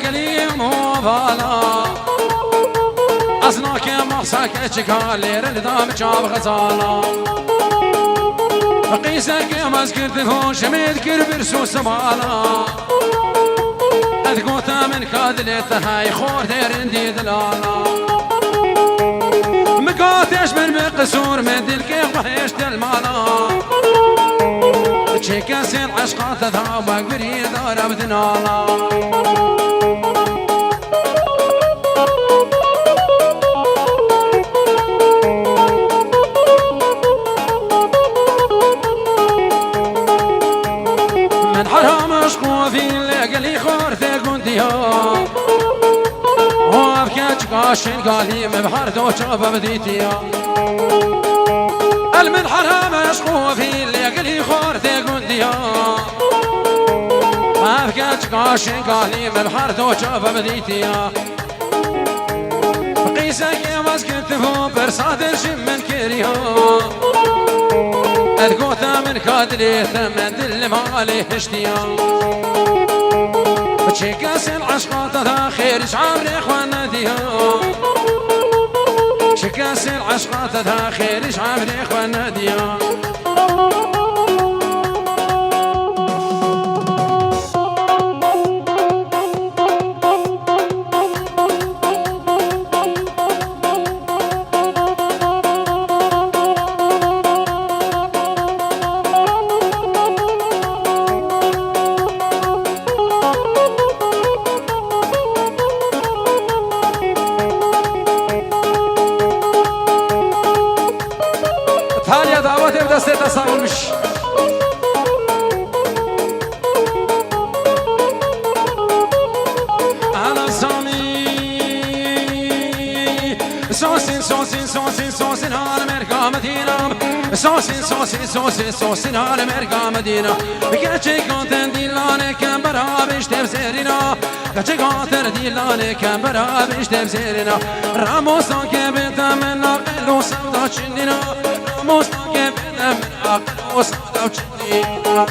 قليم وبالا أصناك مقصاك اتشكالي ردام جاب غزالا قيسك مزكرت فون شميد كربر سو سبالا أذقوتا من كادلتها يخور ديرندي دلالا مقاتش من بقصور من دلكيخ بحيش دلمالا تشيكا سين عشقات ذهبك بريد دار بدنالا من حرام اشقو في اللي خورتك ونديها وابكاش قاشن قالي مبحر دو شابه بديتيا المن حرام اشقو في اللي خورتك ونديها وابكاش قاشن قالي مبحر دو شابه بديتيا قيسك يا مسكت فو برصادر من كريها أذقوتا من كادلي ثمن دل مالي اشتيا شكاس العشقات ذا خير شعار اخوانا ديها شكاس العشقات ذا خير شعار اخوانا ديها تاليا دعوتي بدستي تصاول مش أنا سامي سوسين على مرقى مدينة سوسين على مرقى مدينة كاتشي كونتن ديلاني كان برابش تبزيرنا كاتشي كونتن ديلاني كان برابش تبزيرنا راموسان كبتا من عقل وصودا شننا راموسان كبتا من عقل وصودا شننا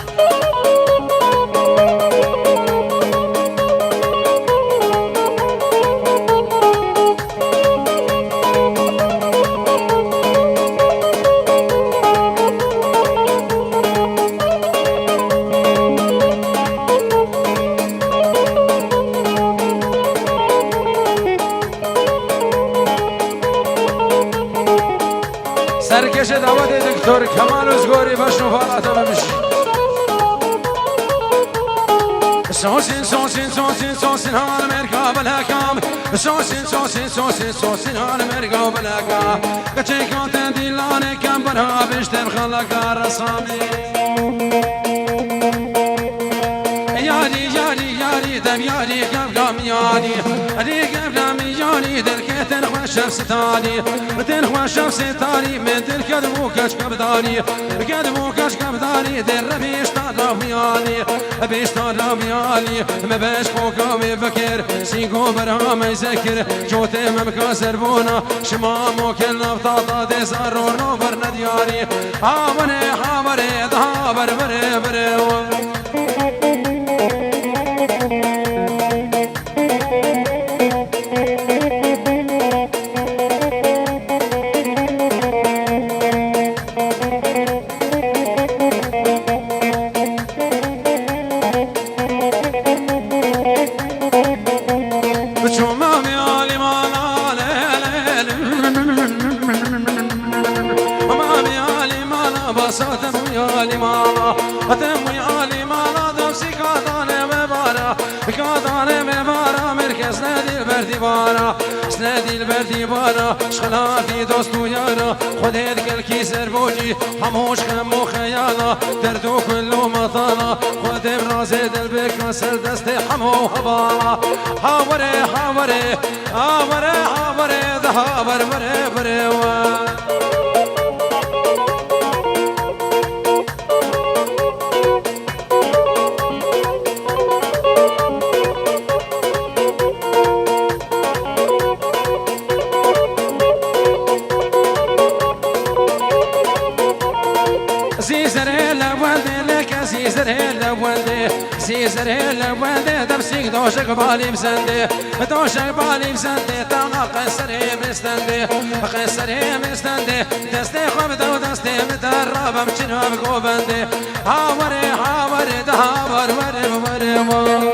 سرکش دعوت دکتر کمال ازگاری بشنو فعالت بمش سوسين هال مرقا بالهكام سوسين هال مرقا بالهكام كتشي كونتن ديلاني كان برها بشتم خلقا رسامي ياري دم ياري قبقام ياري قبقام ياري دلكي تنخوى ستاري تنخوى ستاري من دلك دموكش قبداري قدموكش قبداري در بيشتار يالي بيشتار يالي ما باش فوقا مفكر سيقو برهام يذكر جوتي ممكاسر بونا شمامو كل نفطاطا دي زرور نوبر ندياري حامري دهابر بري سندی البردی بارا شخلافی دوست و یارا خودت کل کی سربوجی هموش خم و خیالا دردو کلو مطالا خودم راز دل بکن سر دست همو حوالا حاوره ده حاور بره زيزر هلا لبوندي سيزر لبوندي دبسيك دوشك بالي بسندي دوشك بالي بسندي تانا قيسري مستندي قيسري مستندي دستي خبدا ودستي مدربة مشنها بقوبندي هاوري هاوري دهاور وري وري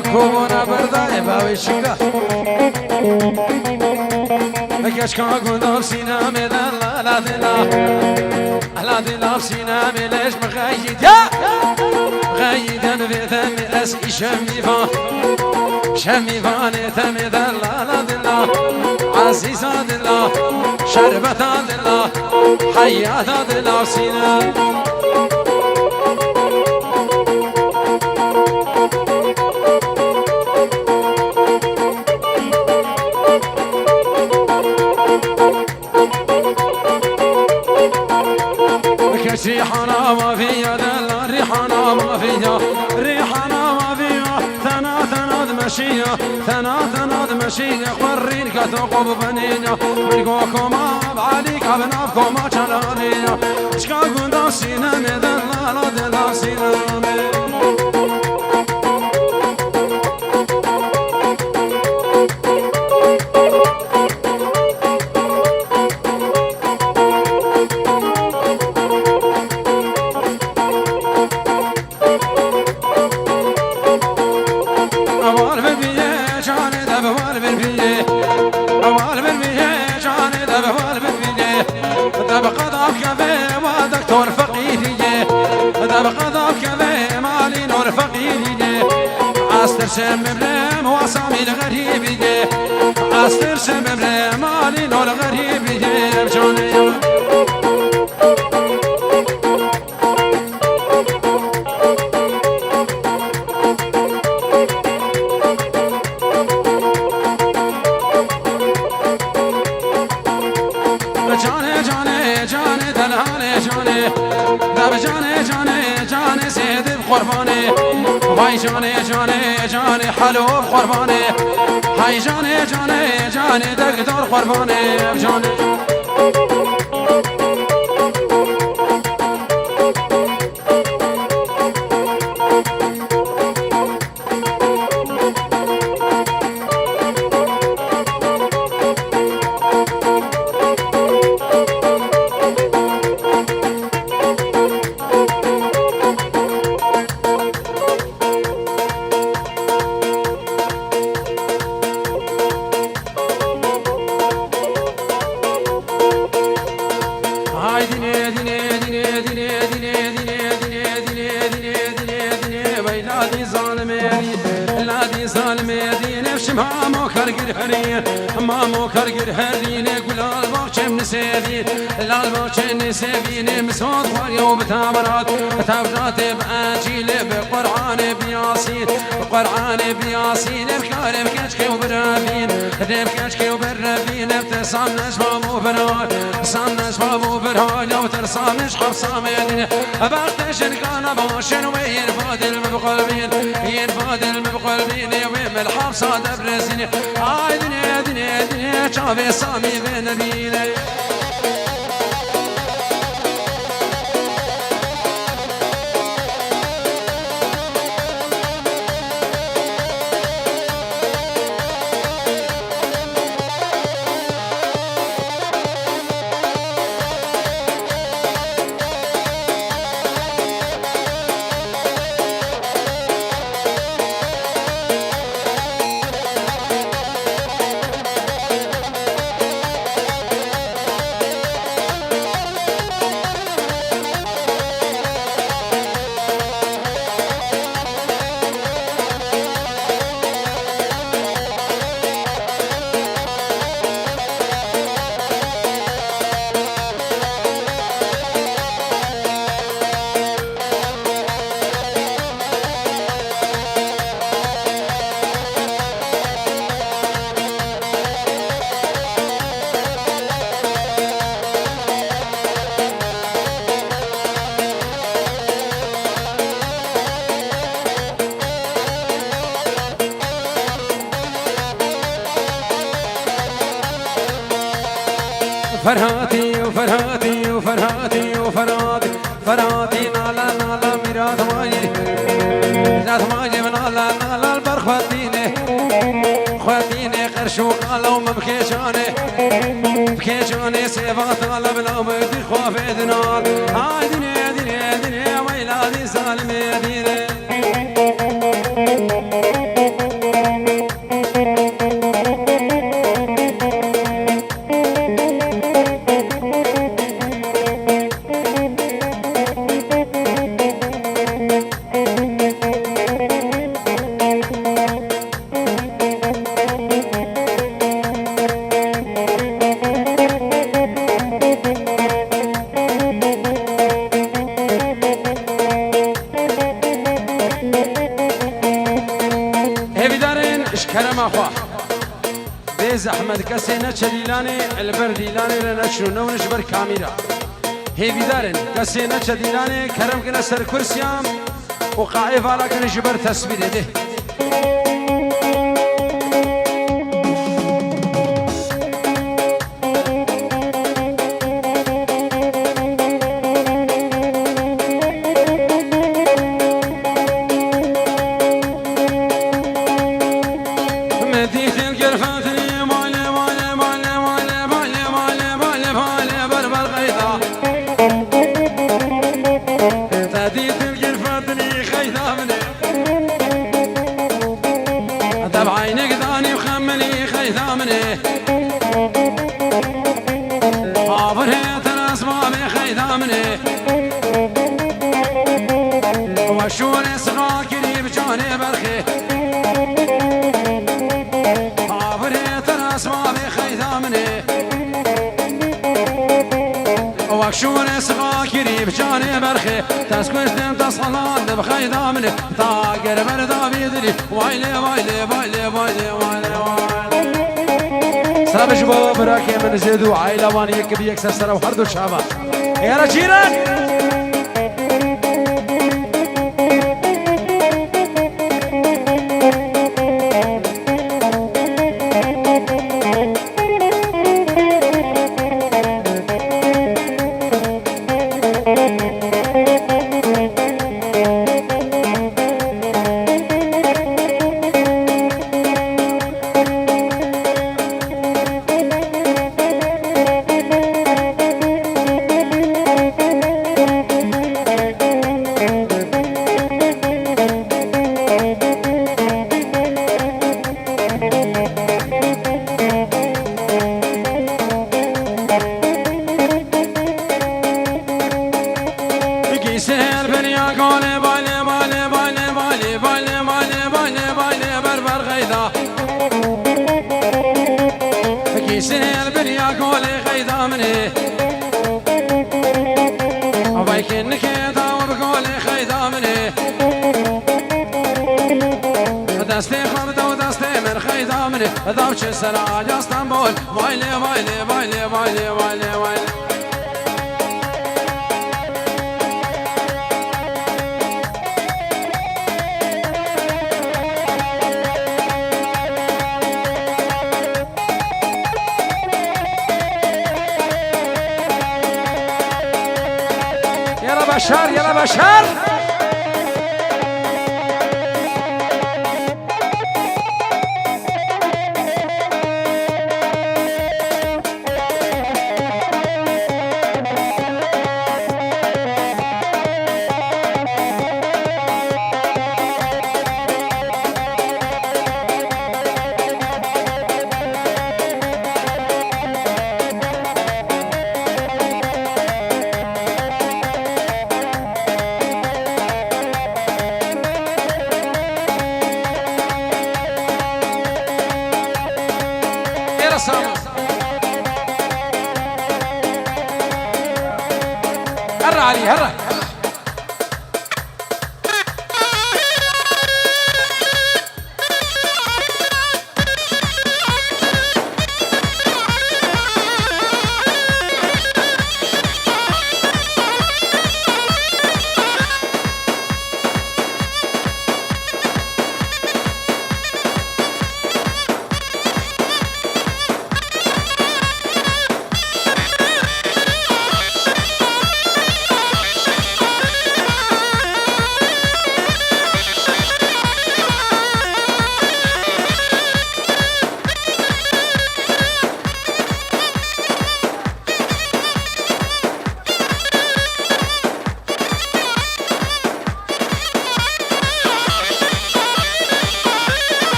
كونا برداي باوي شكا كشكا قدام سينا مدن لا دلا لا دلا سينا مليش مغيد يا غيدا في ثم اسي شمي فاني ثم لا دلا عزيزا دلا شربتا دلا حياتا دلا سينا ريحانا ما فيها دلا ريحانا ما فيها ريحانا ما فيها ثنا مشية ثنا مشية قرين كتوقف بنينا بلقوكما بعليك بنافكما شلانية شكا قندا سينا مدلا لا دلا سينا دكتور فقيدي دبقى ضاف كذا مالي نور فقيدي عستر شمم وصامي الغريب عستر شمم مالي نور غريب بجوني جاني زيد بقرباني هاي جاني حلو بقرباني هاي جاني دقدر قرباني بجاني مامو كرجر هريني قول الباچم نسيبين الباچم نسيبين مسود ويوم بتامرات بأنجيل بقرآن بياسين بكارم كشكي وبرابين كشكي وبرابين ابتسام نجمة بابو برهاي لو ترسامش حرصام يدين بختشن كان باشن وين فادل بقلبين وين الحبسة دبرزين دنيا شافي سامي بين بيني فرهاتي وفرهاتي وفرهاتي وفرهاتي فرهاتي نالا نالا ميرات ماجي ميرات ماجي نالا نالا البر خواتيني خواتيني قرشو قالوا مبكيشاني بكيشاني سيفات على بلا مدي خوافي دنار هاي دنيا دنيا دنيا ويلادي سالمي ديني كرم أخوة بيز أحمد كسينا شديلاني البرديلاني لنشرو نونشبر كاميرا هيفي دارن كسينا شديلاني كرم كنا سر كرسيام وقاعي فالا كنشبر تسبيل ده وشون سغاكري بجاني برخي عبريت الاسماء بخيثامني وشون سغاكري بجاني برخي تسكوش دم تصلان بخيثامني طاقر بردا بيدري وايلي وايلي وايلي وايلي وايلي وايلي سلام شباب راكي من زيدو عائلة واني يكبي يكسر سرا وحردو شابا يا رجيران داوش سراج اسطنبول وايلي وايلي وايلي وايلي وايلي وايلي يلا بشار يلا بشار هرّ علي هرّ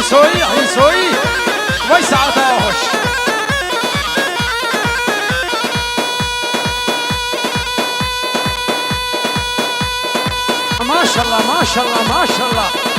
حيسوي حيسوي ويسعة وحش ما شاء الله ما شاء الله ما شاء الله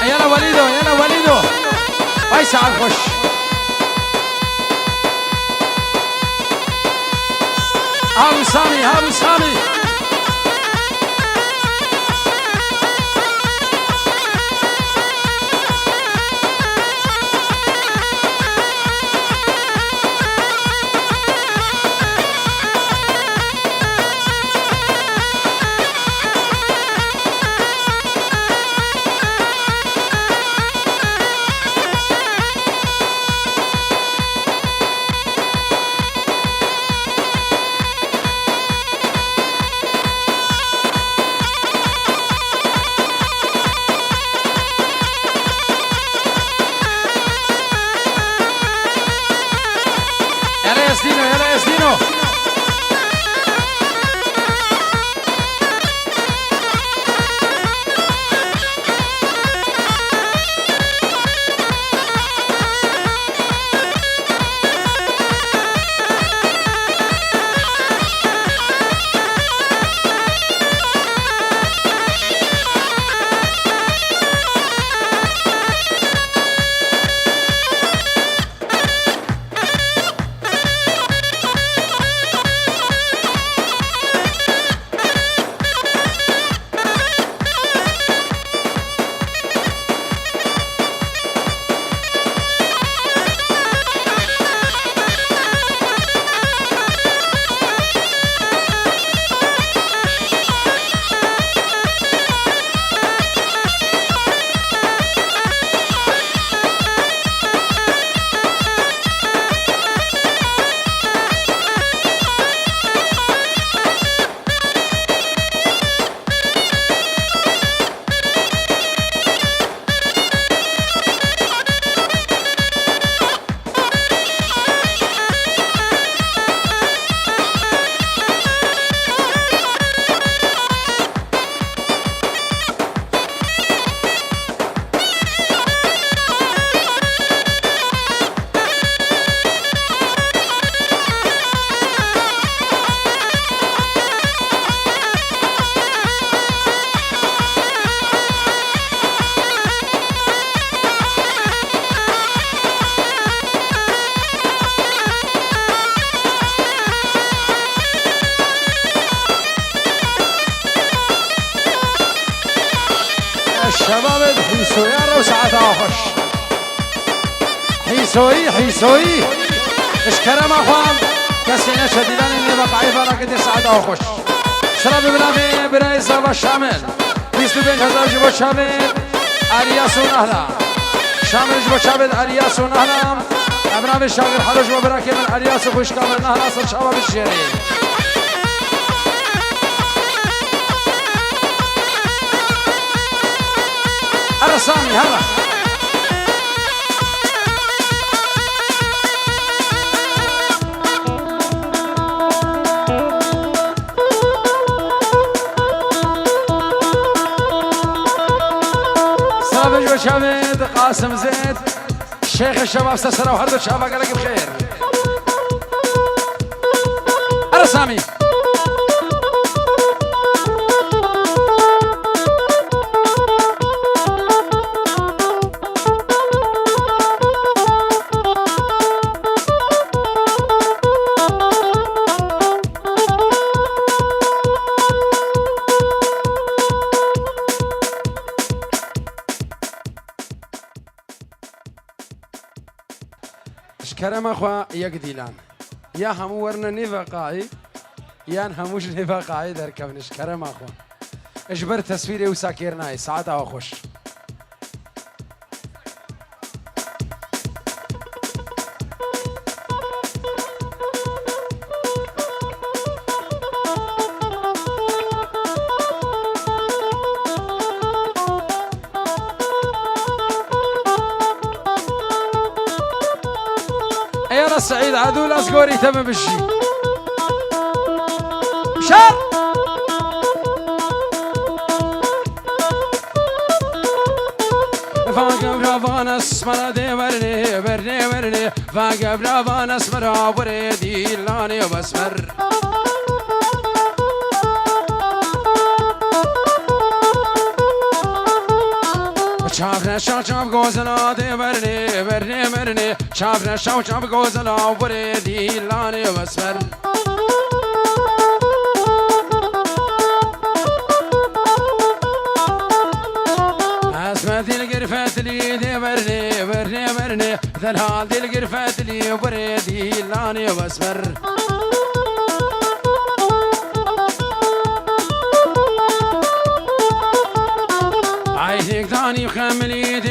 يلا وليدو ويسعى الخش هاو سامي هاو سامي يلا يا سدينو الشباب حيسوي وساعتها وخش حيسوي اشكرم اخوان كسينا شديدان اللي بقعي فرقة ساعتها وخش شرب بلامي برئيس زربا شامل بيستو بين هزار جبو شامل الياسون اهلا شامل جبو شامل الياسون اهلا ابنام الشاغر حلو جبو براكي من الياس وخش كامل اهلا صر شباب الشيرين هلا سامي هلا قاسم زيد شيخ الشباب سسرة وهردو شباب قالك بخير أنا سامي كرم أخوة يقديلان يا همو ورنا نفقاي يا هموش نفقاي در كونش كرم أخوة اجبر تصويري وساكيرناي ساعتها وخش سعيد عدول أسقوري تم بالشي شار فاقب رافانا اسمرا دي برني فاقب رافانا اسمرا بريدي لاني واسمر شافنا شاف غوزنا دي برني شافنا شاف غوزنا وبريدي لاني واسمر اسمت القرفات لي دي برني ذلها دي القرفات لي وبريدي لاني واسمر عينك ثاني وخملي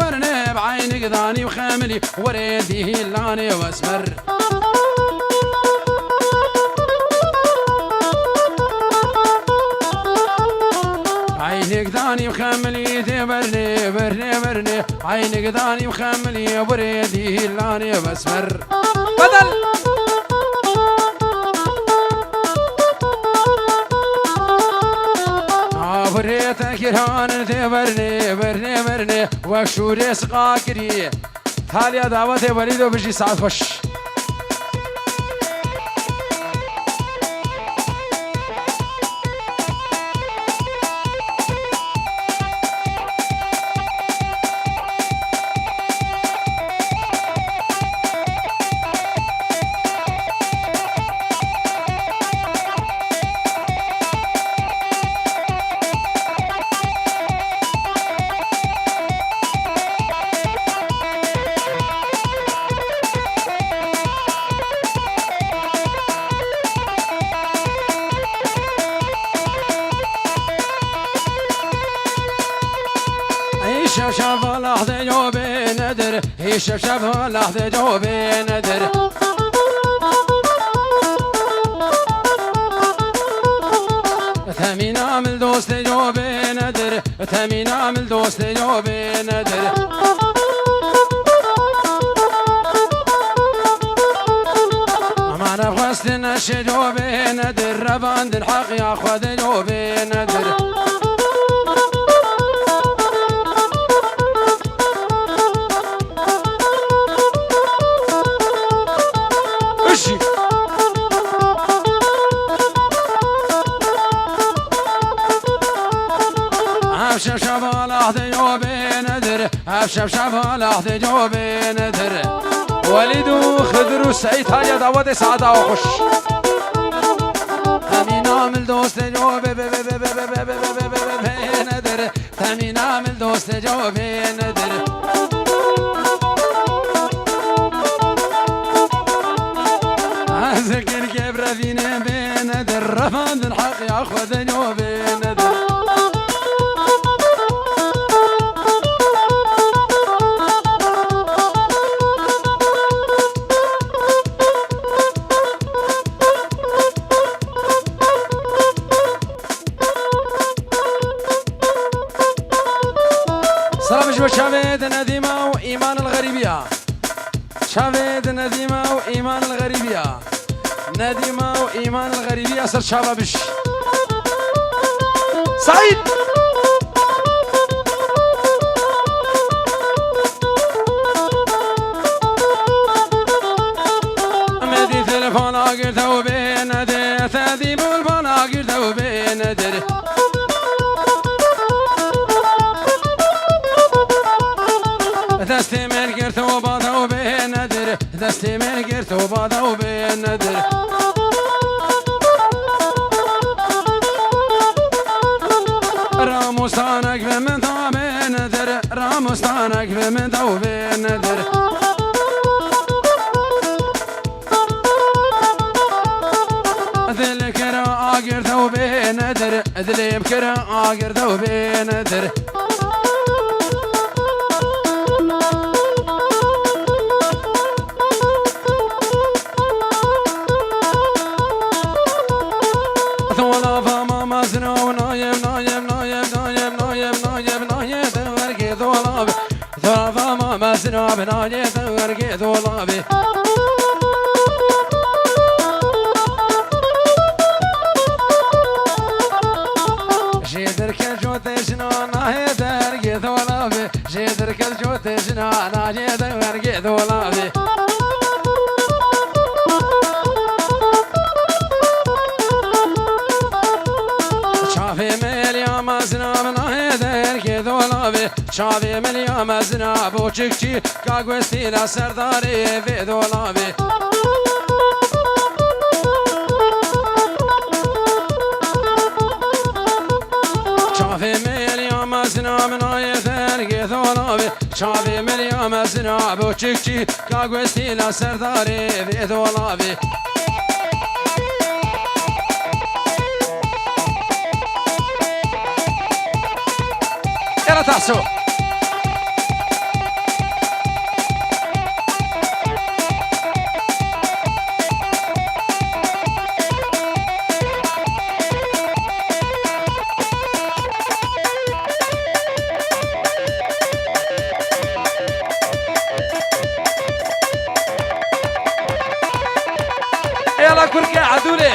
برني بعينك ثاني وخملي وريدي هلاني واسمر عينك ثاني وخملي برني عينك ثاني وخملي وريدي هلاني واسمر بدل بريتك يرهان برني وشوري سقاكري هاليا دعوتي وليدو بجي ساعة فش شاف لحظة جوبي ندر هي شاف لحظة جوبي ندر ثمين عمل دوست جوبي ندر ثمين عمل دوست جوبي ندر أمانة خواست نش جوبي ندر رباند الحق ياخذ جوبي ندر شبشب لحظة جوبي ندر شبشب لحظة جوبي ندر وليدو خضر وسعيد هاي دعوة سعادة وخش ثمين عامل دوست جوبي ندر ثمين عامل دوست جوبي ندر عزكر كبر فينا بندر رفض الحق ياخذ جوبي ندر شافيد نديمة وإيمان الغريبية شافيد نديمة وإيمان الغريبية نديمة وإيمان الغريبية سر شابابش سعيد فالا گرده و بینده تدی بول بالا گرده و بینده دستی من گرده و بادا و بینده دستی من گرده و بادا و بینده راموستانک به من تا بینده راموستانک به من تا بینده دل کرا آگر دو به ندر دلیم کرا آگر دو به ندر تولا فما مزنا و نایم نایم نایم نایم نایم نایم نایم دورگی دولابی تولا فما مزنا و نایم دورگی دولابی جدر کل جوتش نانه درگی دولابی جدر کل جوتش نانه درگی دولابی چاوی ملیا مزنا نانه درگی دولابی چاوی ملیا مزنا بوچکچی کاغوستینا سرداری وی دولابی چاوی ملیا مزنا منای درگی دولابی چاوی ملیا مزنا بوچکچی کاغوستینا سرداری وی دولابی يلا تحسو يلا كركي عدولي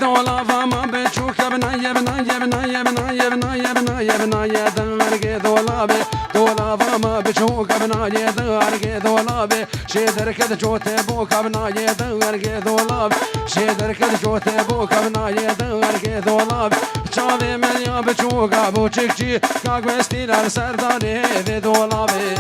دولا فما بتشوك بنايا بنايا بنايا بنايا بنايا بنايا بنايا درجي دولابي دولا فما بتشوك بنايا درجي دولابي شيدر كده جوتي بوك بنايا درجي دولابي شيدر كده جوتي بوك بنايا درجي دولابي شافي مليا بتشوك بوچكچي كاغوستينا سرداري في دولابي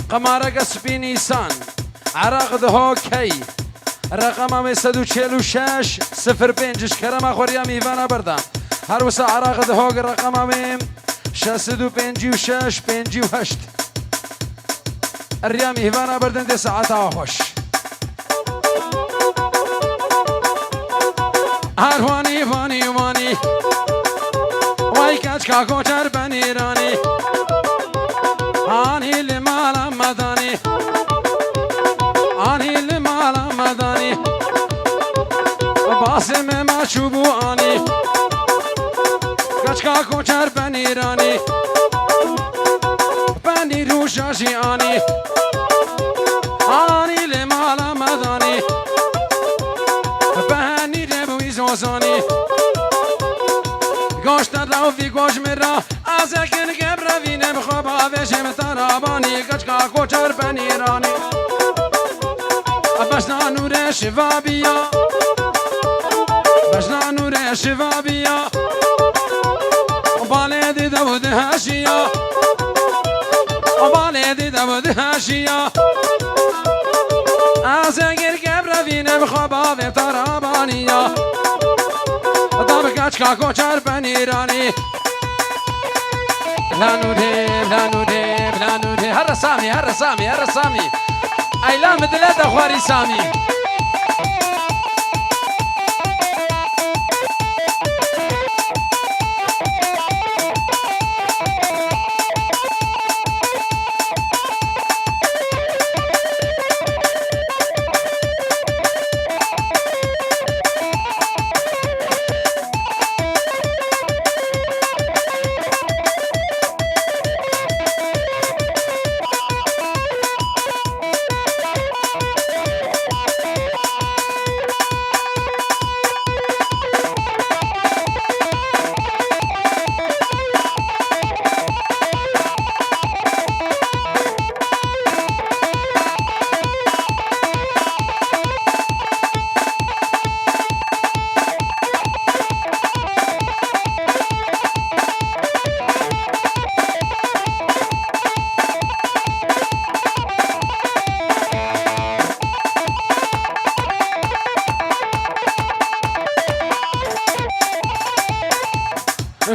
قمارك سبي نيسان عراق دهو كي رقم 146 05 كرم خوريا ميفانا بردا هروسا عراق دهو رقم 656 58 الريا ميفانا بردن دي ساعتها خوش هرواني واني واني واي كاچ كاكو چر بنيراني آنی لمال مدانی آنی لمال مدانی باسم مشوبو آنی کچکا کوچر بنیرانی بنی روشاشی آنی آنی لمال مدانی بنی ربوی زوزانی گوشت راو فی گوش مرا از اکن گبر وینم خواب آوشم ترابانی کچکا کوچر بنیرانی بشنا نور شوابیا بشنا نور شوابیا بالد دود هاشیا بالد دود هاشیا از اگر گبر وینم خواب آوشم ترابانی کچکا کوچر بنیرانی لانوده هر سامی ایلام دلت خواری سامی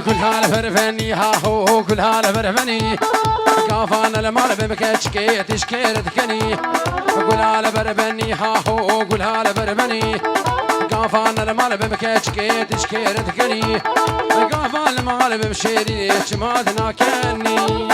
كلها لفرفني ها هو كلها لفرفني كافان المال بمكشكي تشكير تكني كلها لفرفني ها هو كلها لفرفني كافان المال بمكشكي تشكير تكني كافان المال بمشيري شماتنا كني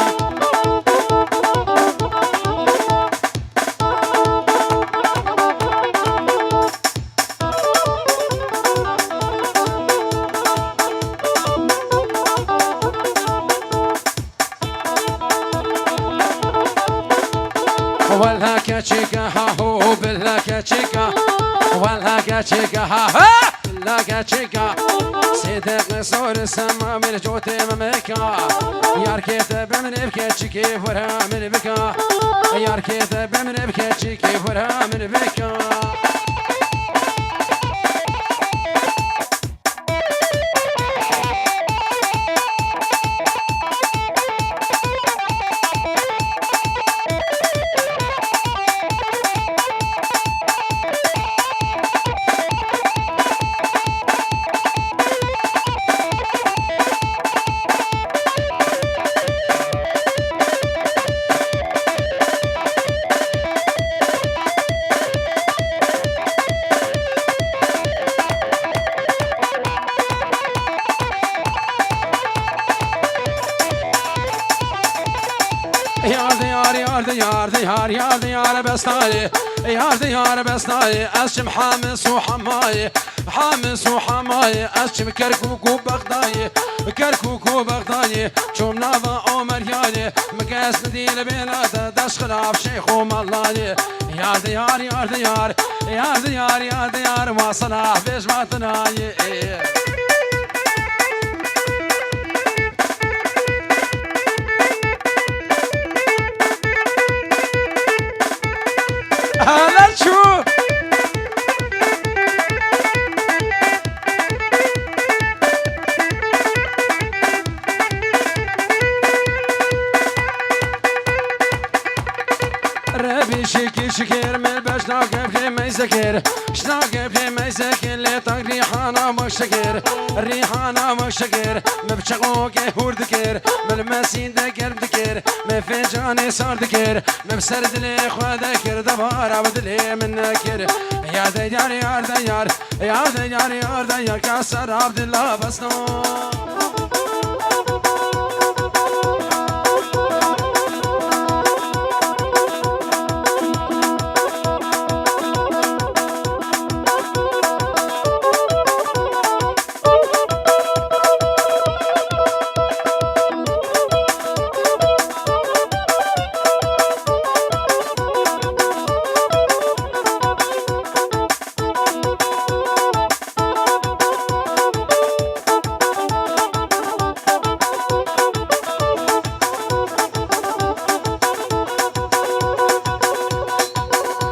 والها كاتشيكا ها هو بالها كاتشيكا والها كاتشيكا ها بالها كاتشيكا صدق صور السما من جوتي ممكا ياركيت بمن بكاتشيكي فرها من بكا ياركيت بمن بكاتشيكي فرها من بكا يار بستاي يار بستاي أشم حامس وحماي حامس وحماي أشم كركوك وبغداي كركوك وبغداي شوم نافا عمر يالي مقاس نديل بلاد دشخل عف شيخ ومالله يار واصلها فيش ما تناي هلا شو ربي شكير من باش ناقب في ما يسكر شناقب في ما يسكر اللي طاق ريحانه مشكر الريحانه مشكر مبشقوك هور ذكر ملمسين ذكر ذكر مفجاني صار ذكر مبسرد لي خوا ذكر دبار عبد لي من نكر يا ديار يا ديار يا ديار يا ديار كسر عبد الله بسنو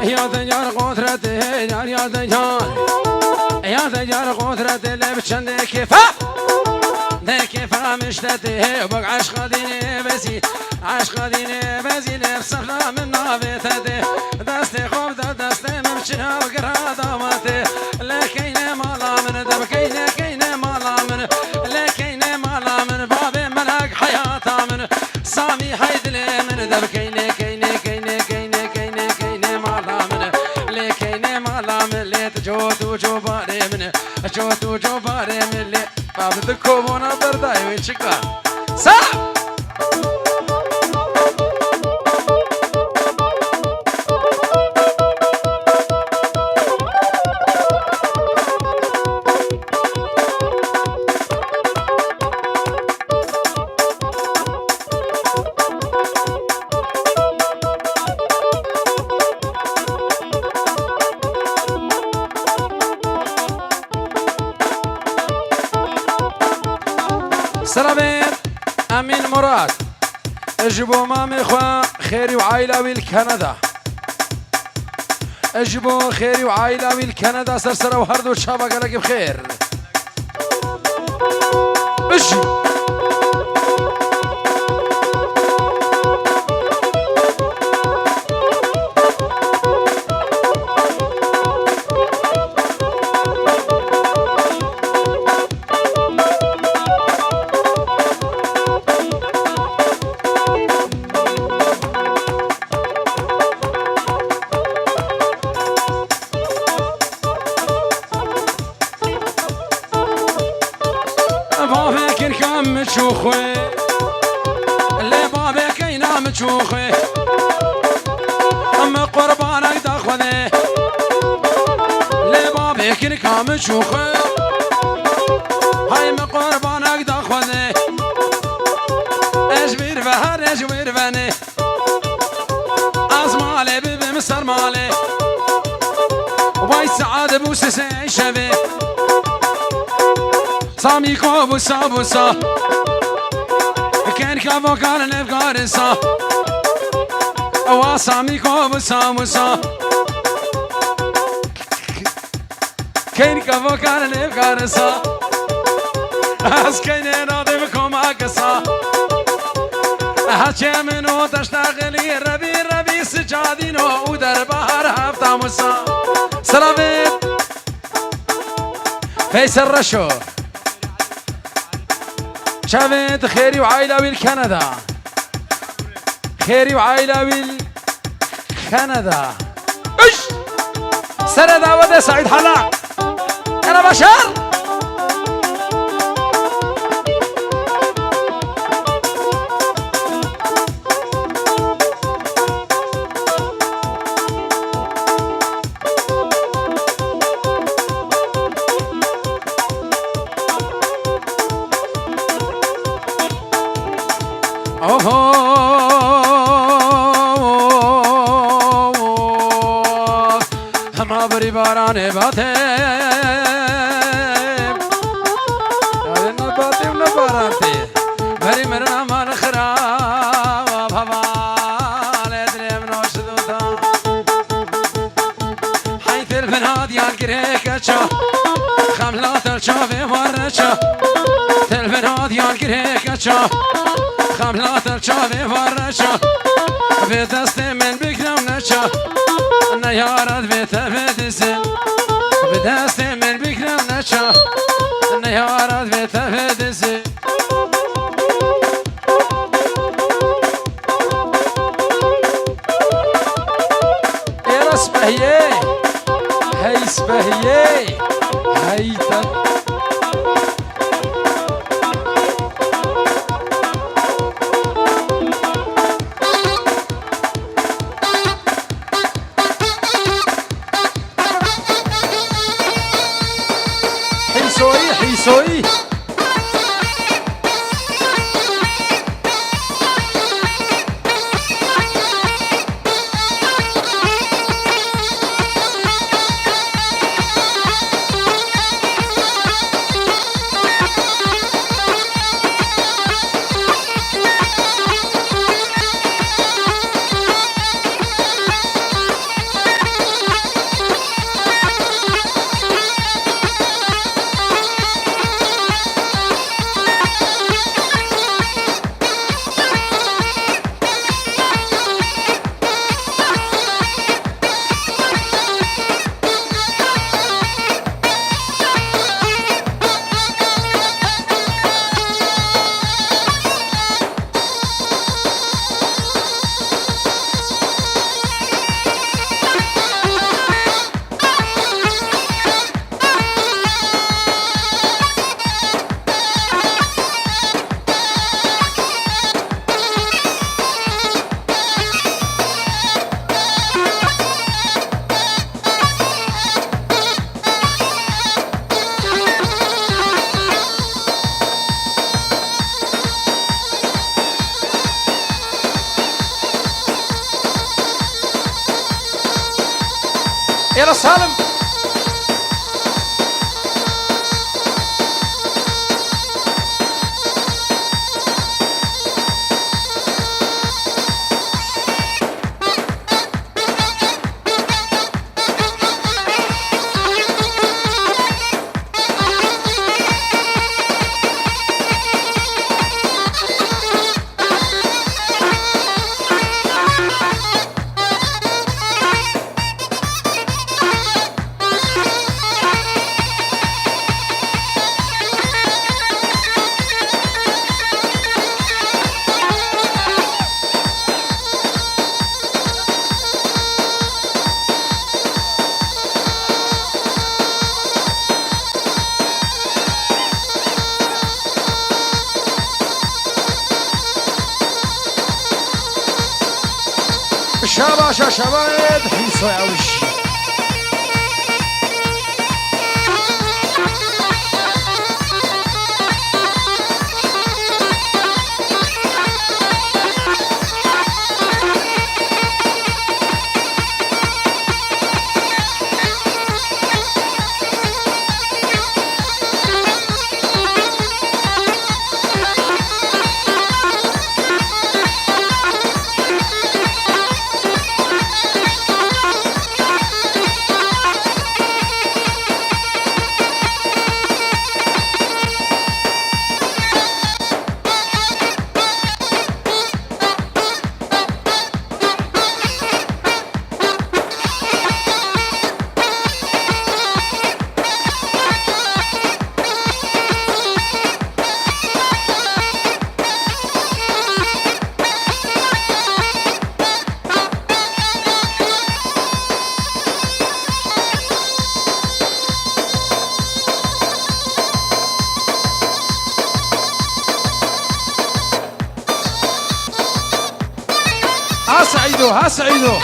يا ديار قدرتي يا ديار قدرتي اللي بتشند كيفا ده كيفا مشتتي وبق عشق ديني بزي عشق ديني بزي لفصفنا من نافيتي دستي خوب دستي ممشيها وقرها دامتي لكيني مالا من دبكيني كيني مالا من لكيني مالا من بابي ملك حياتا من سامي حيدلي من دبكيني كيني كيني كيني كيني كيني مالا من لكيني مالا من اللي تجوتو جوباري من جوتو جوباري من اللي بابد كوبونا برداي ويشكا سام سلامين امين مراد اجبوا مامي خوا خيري وعائله بالكندا اجبوا خيري وعائله بالكندا سرسره وهردو شابك لك بخير اجي بابك الكام مشوخي اللي بابك ينام مشوخي أما قربانك داخذي اللي بابك الكام مشوخي هاي ما قربانك داخذي اجبر بهر اجبر بني ازمالي ببي مصر مالي وباي سعادة بوسسي شبي ساميكو بوسا بوسا كان كافو كان نفقارسا واساميكو بوسا بوسا كان كافو كان نفقارسا اسكيني راضي بكم اقصا هاتشي منو تشتغلي ربي ربي سجادينو ودر بحر هفتا مسا سلامت فيصل رشو شافت خيري وعائلة بالكندا خيري وعائلة بالكندا ايش سنة دعوة سعيد حلاق انا بشار ما بري باران باتم نباتم نبارانتي بري مرنا مال خراب هوا لدني من وشدودا حيث البنات ينكريك شا خملات الشافي ورشا البنات ينكريك شا خملات الشافي ورشا في دستي من بكرم نشا نيارات بيته بدسن بدستي من بكرم نشا نيارات بيته بدسن يا رسبهيه هاي سبهيه هاي حيسوي يلا سالم شاباشا شباب حيسو يعوش ها سعيدو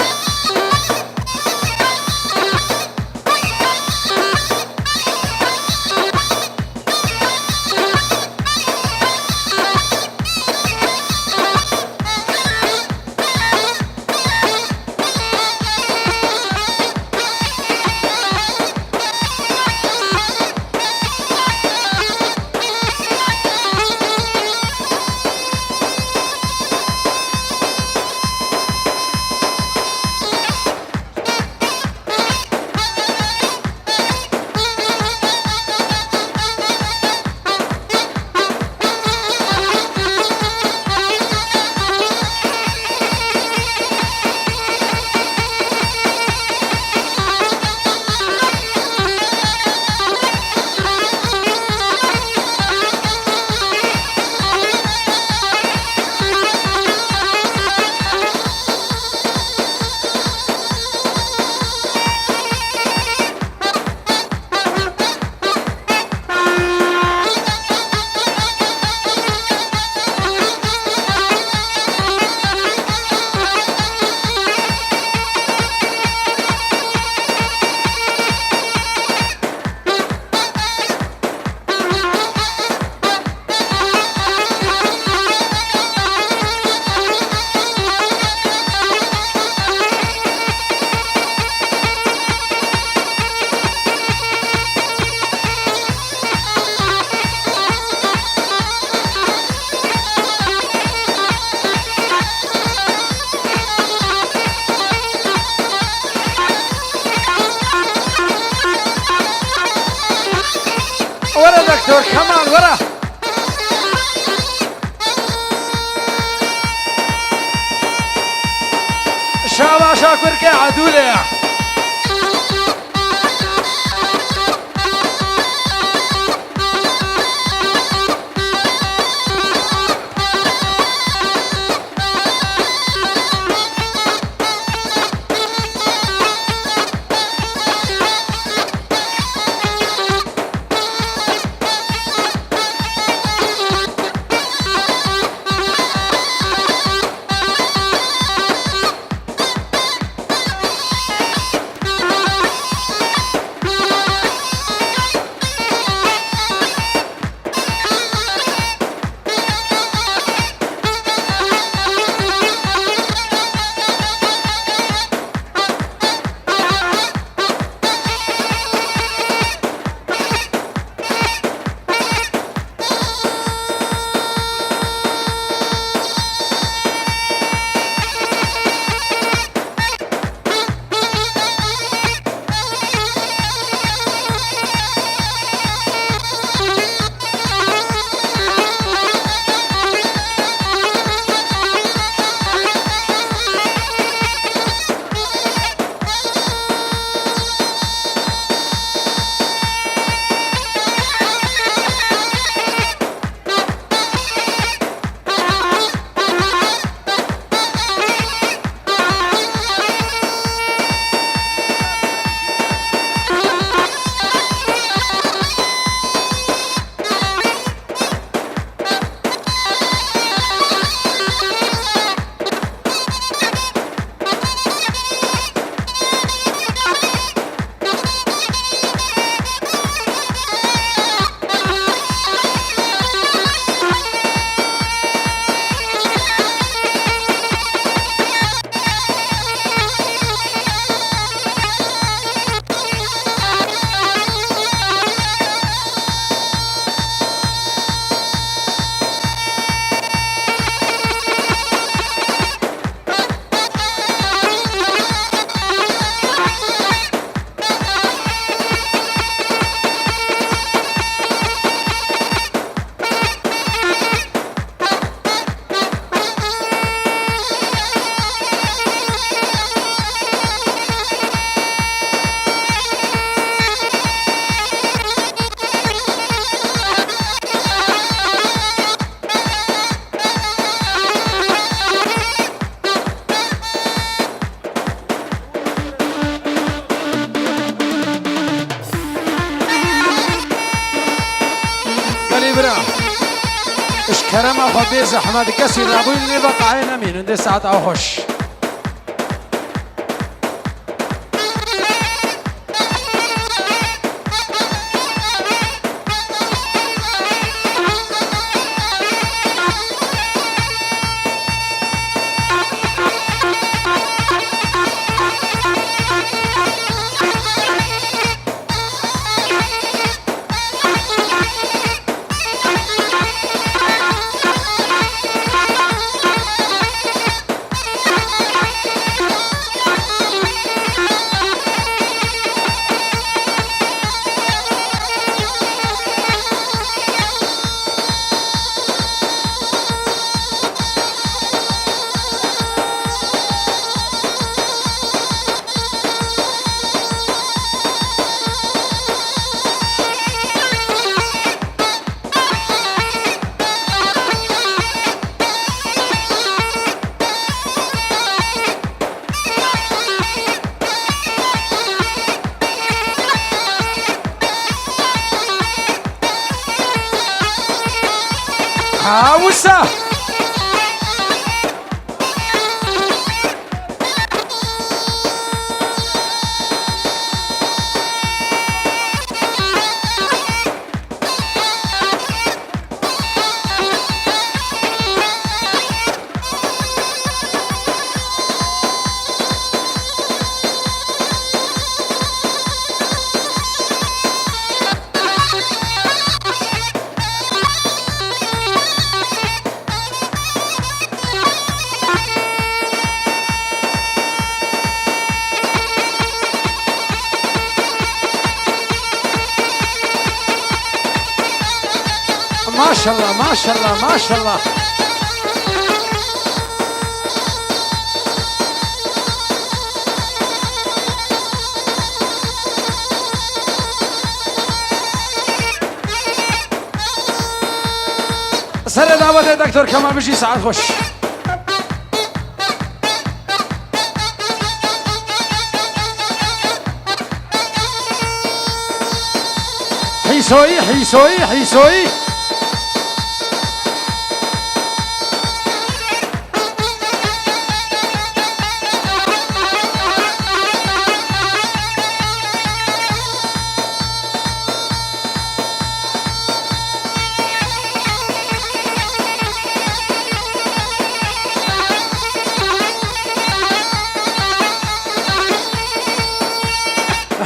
ورا دكتور كمال ورا شاباشا كركي عدولة اش كرم خبيز احمد كسر ابوي اللي بقى عينا مين عندي ساعات او خش عاوسة ما شاء الله ما شاء الله ما شاء الله سر دعوة دكتور كمان بيجي ساعات خوش حيسوي حيسوي حيسوي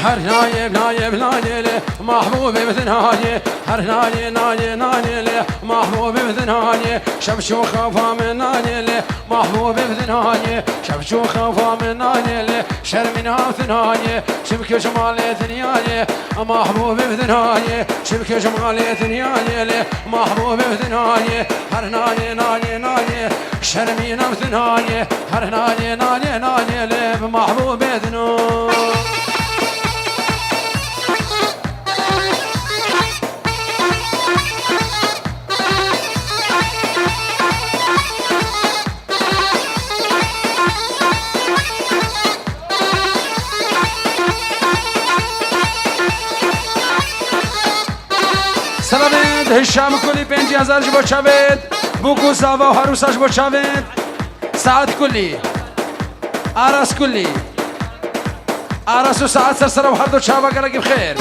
هر نايب نايب نايل محبوبي بثنانية هر نايل نايل نايل محبوبي بثنانية شبشو خوفا من نايل محبوبي بثنانية شبشو خوفا من نايل شرمنا بثنانية شبك جمالي ثنيانية محبوبي بثنانية شبك جمالي ثنيانية محبوبي بثنانية هر نايل نايل نايل شرمنا بثنانية هر نايل نايل نايل محبوبي بثنانية سلامت هشام کلی 5000 جبو چاوید بوکو ساوا و هروساش بو چاوید ساعت کلی آراس کلی آراس و ساعت سرسره و هر دو چاوا گرگی بخیر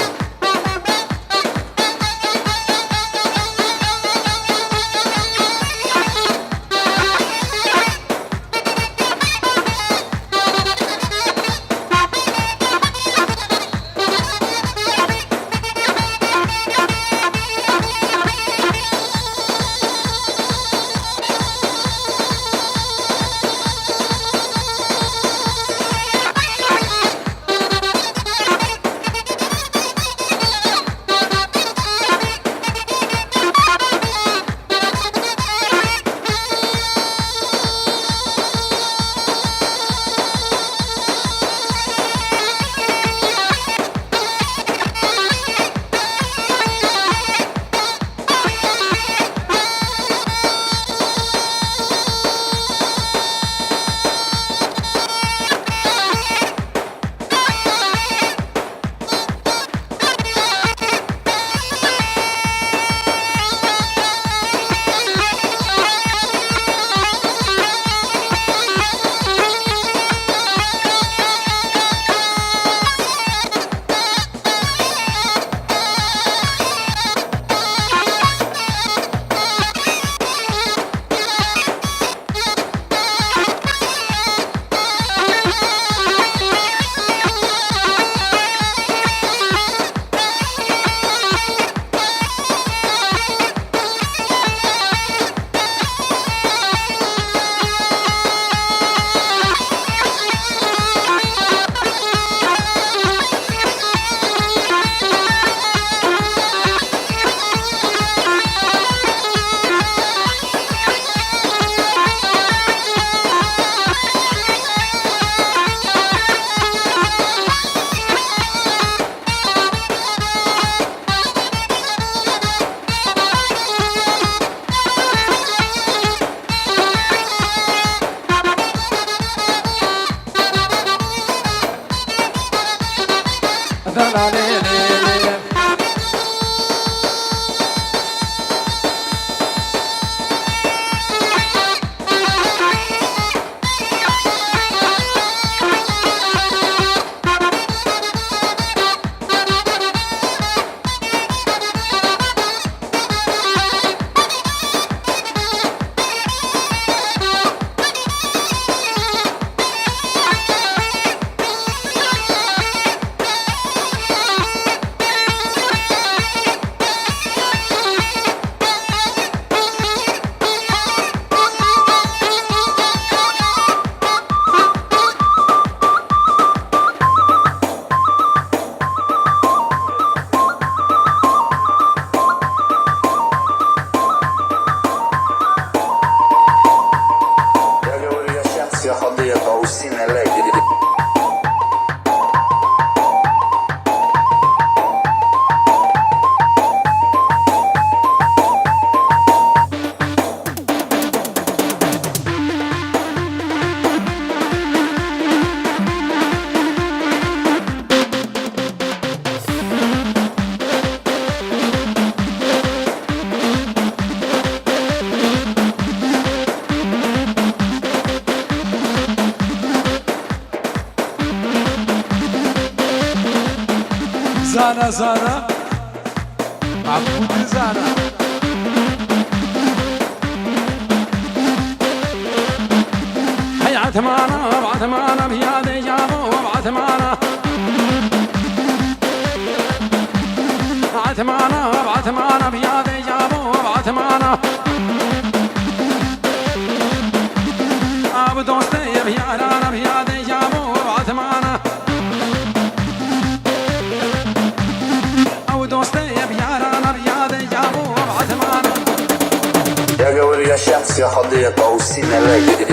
زانا زانا عبود زانا هيا عتمانا بعتمانا بيادي جابوا بعتمانا عتمانا بعتمانا بيادي جابوا بعتمانا ابو دوستي بيارانا بيادي جابوا بعتمانا ابو دوستي بيارانا بيادي جابوا بعتمانا. Я говорю, я сейчас я ходил по усине леги.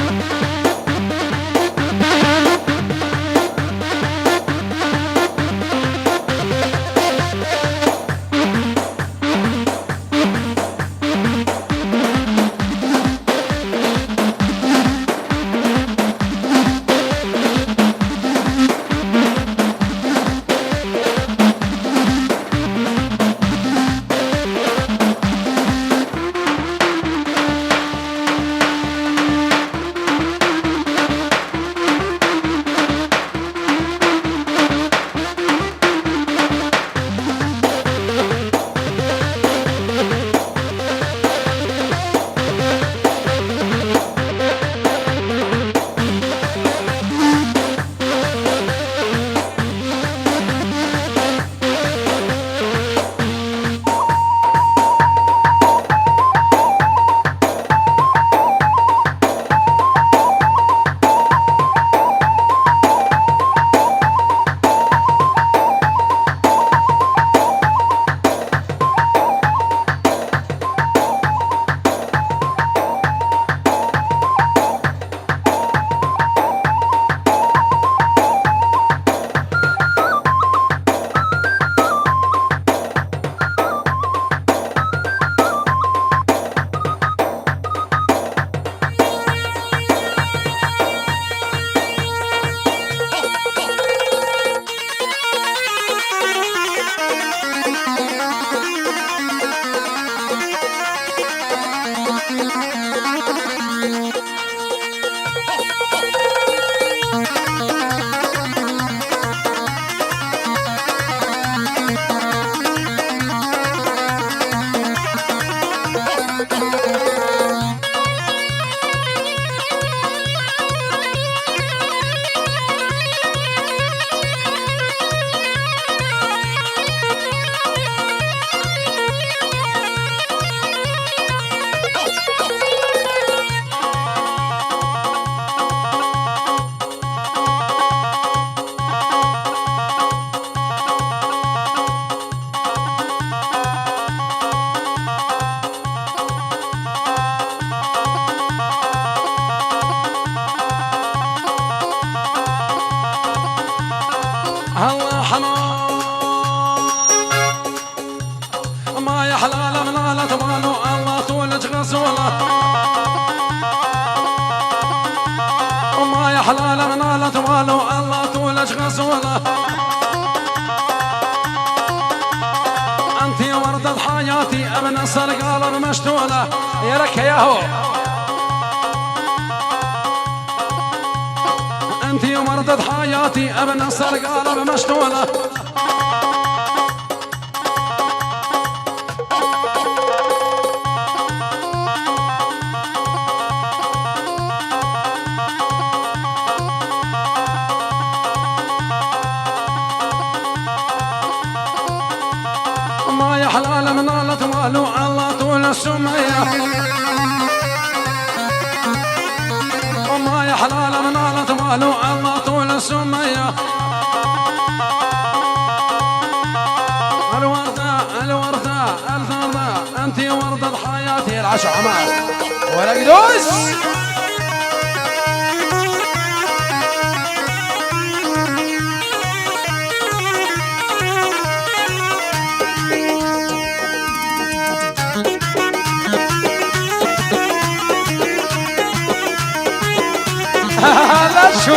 الله حمام ما يحلال من الله تبانو الله طولج غسوله وما يحلال من الله تبانو الله طولج غسوله انتي وردة حياتي ابن الصرقالة بمشتولة يا لك ياهو انتي ومرضة حياتي ابن الصرقالة بمشتولة ما يحلال من الله توالو الله طول السمية وما يحلال من الله توالو الله طول السمية الوردة الوردة الثردة انتي وردة حياتي العشو عمال ولا قدوس لا شو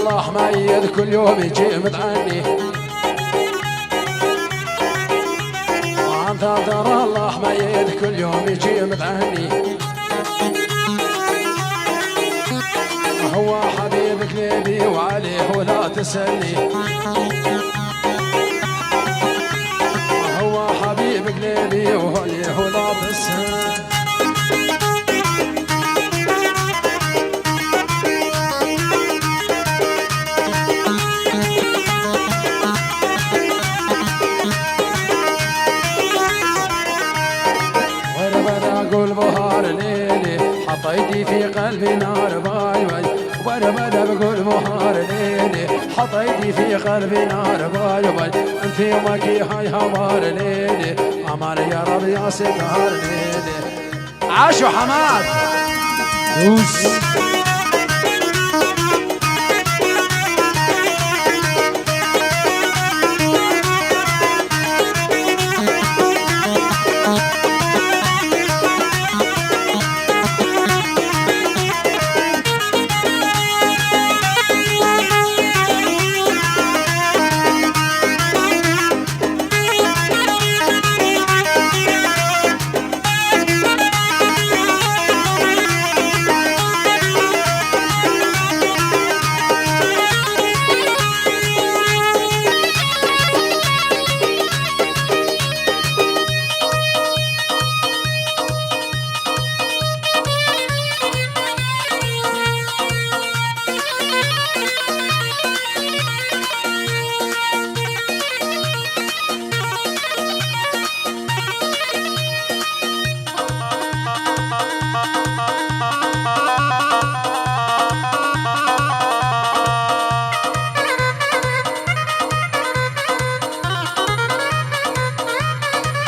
الله ميت كل يوم يجي متعني وانت ترى الله ميت كل يوم يجي متعني هو حبيبك ليبي وعليه ولا تسلي هو حبيبك ليبي وعليه ولا تسلي حطيتي في قلبي نار باي باي وانا بقول بهار ليلي حطيتي في قلبي نار باي باي انت يومك هاي هوار ليلي امر يا رب يا ستار ليلي عاشوا حماد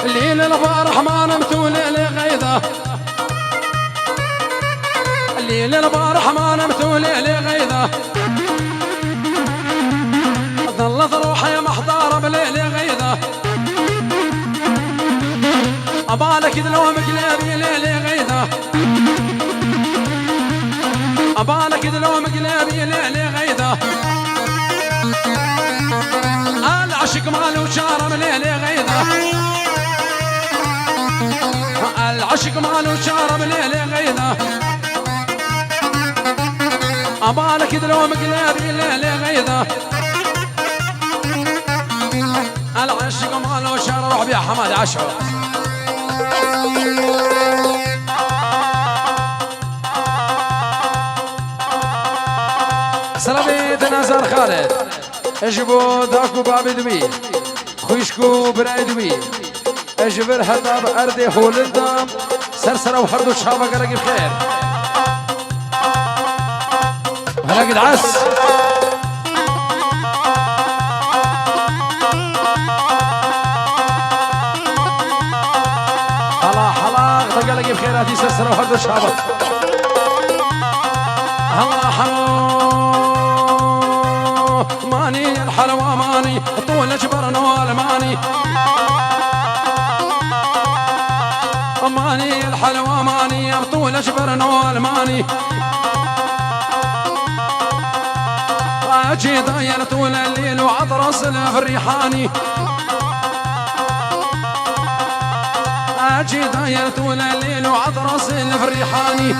الليل الفرح ما نمت وليل غيظة الليل الفرح ما نمت وليل غيظة ظلت روحي محضارة بليل غيظة أبالك دلومك ليبي ليل غيظة أبالك دلومك ليبي ليل غيظة العشق ماله شارم ليل غيظة العشق ماله شارب ليلي غيظة أبالك دلومك ليبي ليلي غيظة العشق ماله شارب روح بيا حماد عشو سلاميت نزار خالد اجبو داكو بابي دمي خوشكو براي دمي اجبر هذا بأرضي هول الدم سرسرة وحردو شابك رقي بخير هلا قد عس حلا تقلقي بخير هذه سرسرة وحردو شابك هلا حلو ماني الحلوة ماني طول جبرنا الماني ماني الحلوة ماني بطول جبرنا الماني اجي ضاير طول الليل وعطرس في الريحاني اجي ضاير طول الليل وعطرس في الريحاني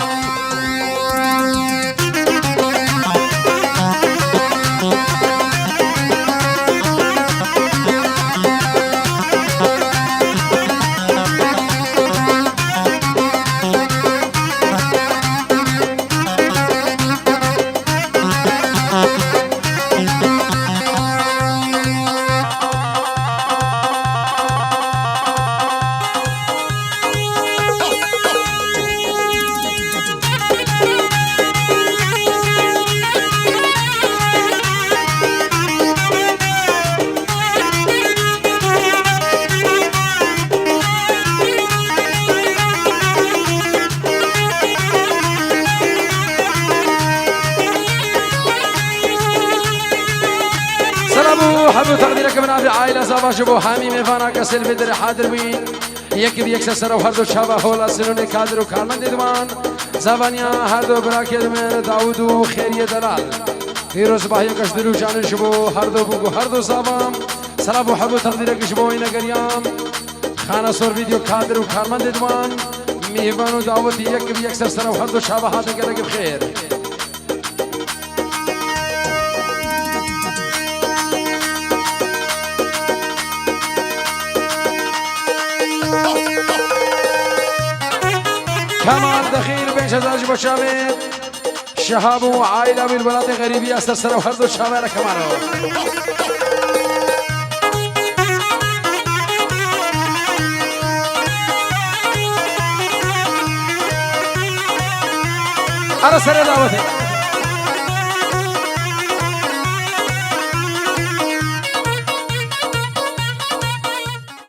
حبو تقديرك من أبي عائلة زبا شبو حامي مفانا كسل بدر حاضر بين يك بيك سر وهردو شابا حولا سنوني كادر وكارمن ديدوان زبانيا هردو براكد من داود و خيري دلال فیروز باهی کش دلو جانش بو هر دو بگو هر دو زبان سلام و حب و تقدیر کش بو این گریام خانه سور ویدیو کادر و کارمند دوان میهوان و دعوتی یک سر سر و هر دو شابه هات گلگ بخیر كمال دخيل بين شزاج بشامل شهاب وعائلة بالبلاد غريبية استسروا هردو الشامل كمانو أنا سر دعوتي